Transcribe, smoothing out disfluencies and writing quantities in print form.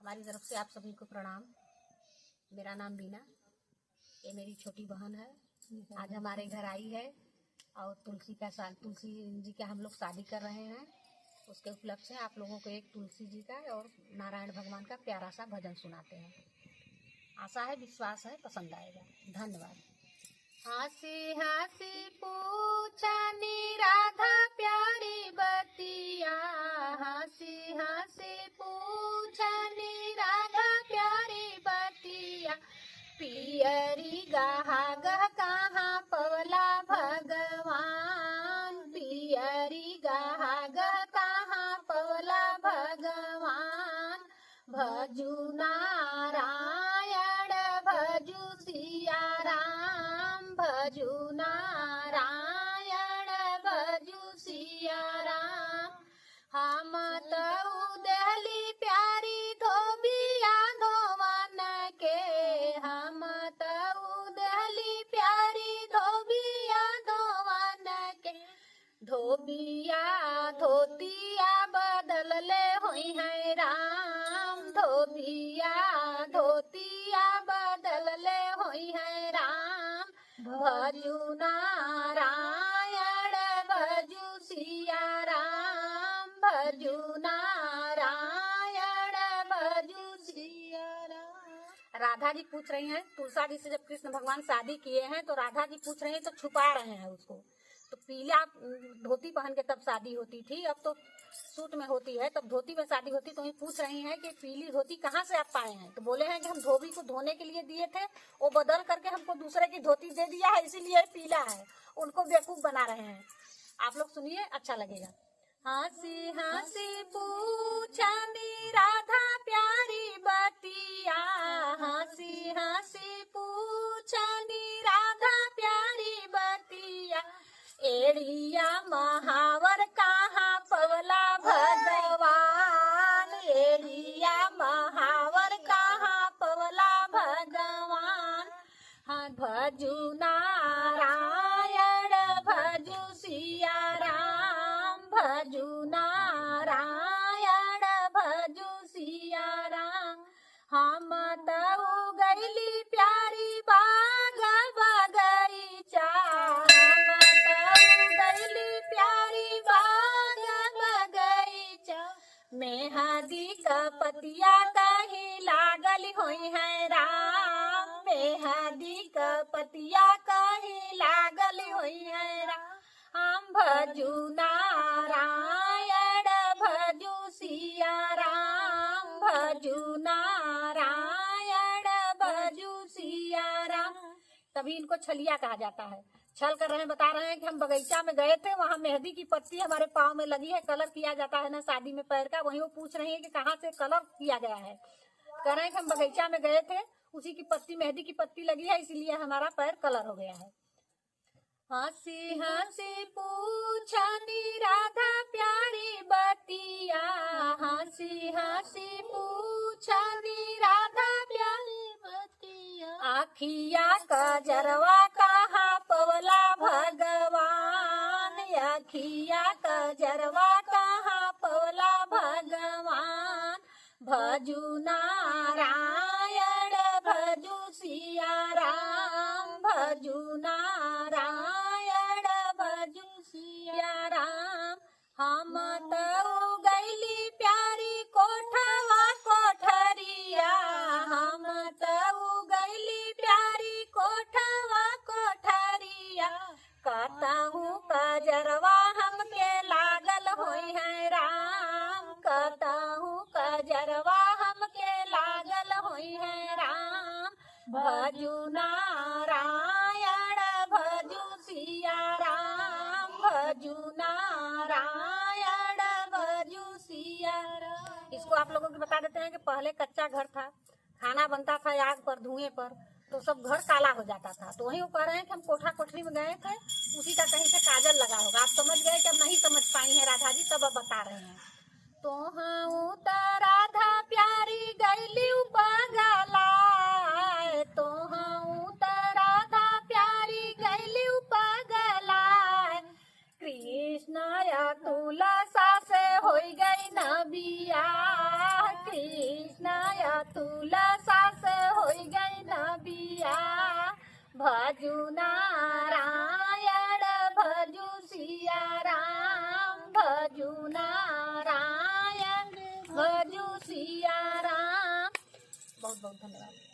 हमारी तरफ से आप सभी को प्रणाम। मेरा नाम बीना, ये मेरी छोटी बहन है। आज हमारे घर आई है और तुलसी जी का हम लोग शादी कर रहे हैं। उसके उपलक्ष्य में आप लोगों को एक तुलसी जी का और नारायण भगवान का प्यारा सा भजन सुनाते हैं। आशा है, विश्वास है, पसंद आएगा। धन्यवाद। हंसी हंसी पूछनी राधा प्यारी बतिया, हंसी हंसी पूछनी राधा प्यारी बतिया, पियरी गहा गह कहाँ पवला भगवान, पियरी गहा गह कहाँ पवला भगवान, भजू नारायण भजू सिया राम, भजू नारायण भजू सिया राम। हम तऊ दहली प्यारी धोबिया धोवन के, हम तऊ दहली प्यारी धोबिया धोवन के, धोबिया धोतिया बदल ले हुई है राम, धोबिया धोतिया बदल ले हुई है राम, भजू नारायण भजू सिया राम, भजू नारायण भजू सिया राम। राधा जी पूछ रही हैं, तुलसा जी से जब कृष्ण भगवान शादी किए हैं तो राधा जी पूछ रही हैं, तो छुपा रहे हैं उसको। तो पीला धोती पहन के तब शादी होती थी, अब तो सूट में होती है, तब धोती में शादी होती। तो ये पूछ रही हैं कि पीली धोती कहाँ से आप पाए हैं। तो बोले हैं कि हम धोबी को धोने के लिए दिए थे, वो बदल करके हमको दूसरे की धोती दे दिया है, इसीलिए पीला है। उनको बेवकूफ बना रहे हैं। आप लोग सुनिए, अच्छा लगेगा। हंसी हंसी पूछनी राधा प्यारी बतिया, हंसी हंसी पूछनी राधा प्यारी बतिया, एड़िया महावर कहाँ पवला भगवान, एड़िया महावर कहाँ पवला भगवान, हाँ भजू नारायण भजू सिया राम, भजू नारायण भजू सिया राम। हम तऊ गैली प्यारी बाग बगीचा, हम तऊ गैली प्यारी बाग बगीचा, मेहंदी का पतिया कहीं लागल हुई है राम, मेहंदी का पतिया कहीं लागल हुई है राम, हम भजू नारायण भजू सिया राम, भजू नारायण भजू सिया राम। तभी इनको छलिया कहा जाता है। छल कर रहे हैं, बता रहे हैं कि हम बगीचा में गए थे, वहाँ मेहंदी की पत्ती हमारे पाँव में लगी है, कलर किया जाता है ना शादी में पैर का। वहीं वो पूछ रही है कि कहाँ से कलर किया गया है। कह रहे हैं कि हम बगीचा में गए थे, उसी की पत्ती मेहंदी की पत्ती लगी है, इसलिए हमारा पैर कलर हो गया है। हंसी हंसी पूछनी राधा प्यारी बतिया, हंसी हंसी पूछनी राधा प्यारी बतिया, आखिया का जरवा कहाँ पवला भगवान, आखिया का जरवा कहाँ पवला भगवान, भजू नारायण भजू सिया राम, भजू नारायण भजू सिया राम। हम तऊ गैली प्यारी कोठवा कोठरिया, हम तऊ गैली प्यारी कोठवा कोठरिया, कहताहू कजरवा हमके लागल होई है राम, कहताहू कजरवा हमके लागल होई है राम, भजू नारायण भजू सिया राम, भजू नारायण भजू सिया राम। इसको आप लोगों को बता देते हैं कि पहले कच्चा घर था, खाना बनता था आग पर, धुएं पर, तो सब घर काला हो जाता था। तो वही वो कह रहे हैं कि हम कोठा कोठरी में गए थे, उसी का कहीं से काजल लगा होगा। आप समझ गए कि अब नहीं समझ पाई है राधा जी, तब अब बता रहे हैं। तो हाँ तो राधा प्यारी गैली उपगला, तो हाँ तो राधा प्यारी गैली उपगला, कृष्ण या तुलसा से हो गई न बिया, कृष्ण भजू नारायण भजू सिया राम भजू नारायण भजू सिया राम। बहुत बहुत धन्यवाद।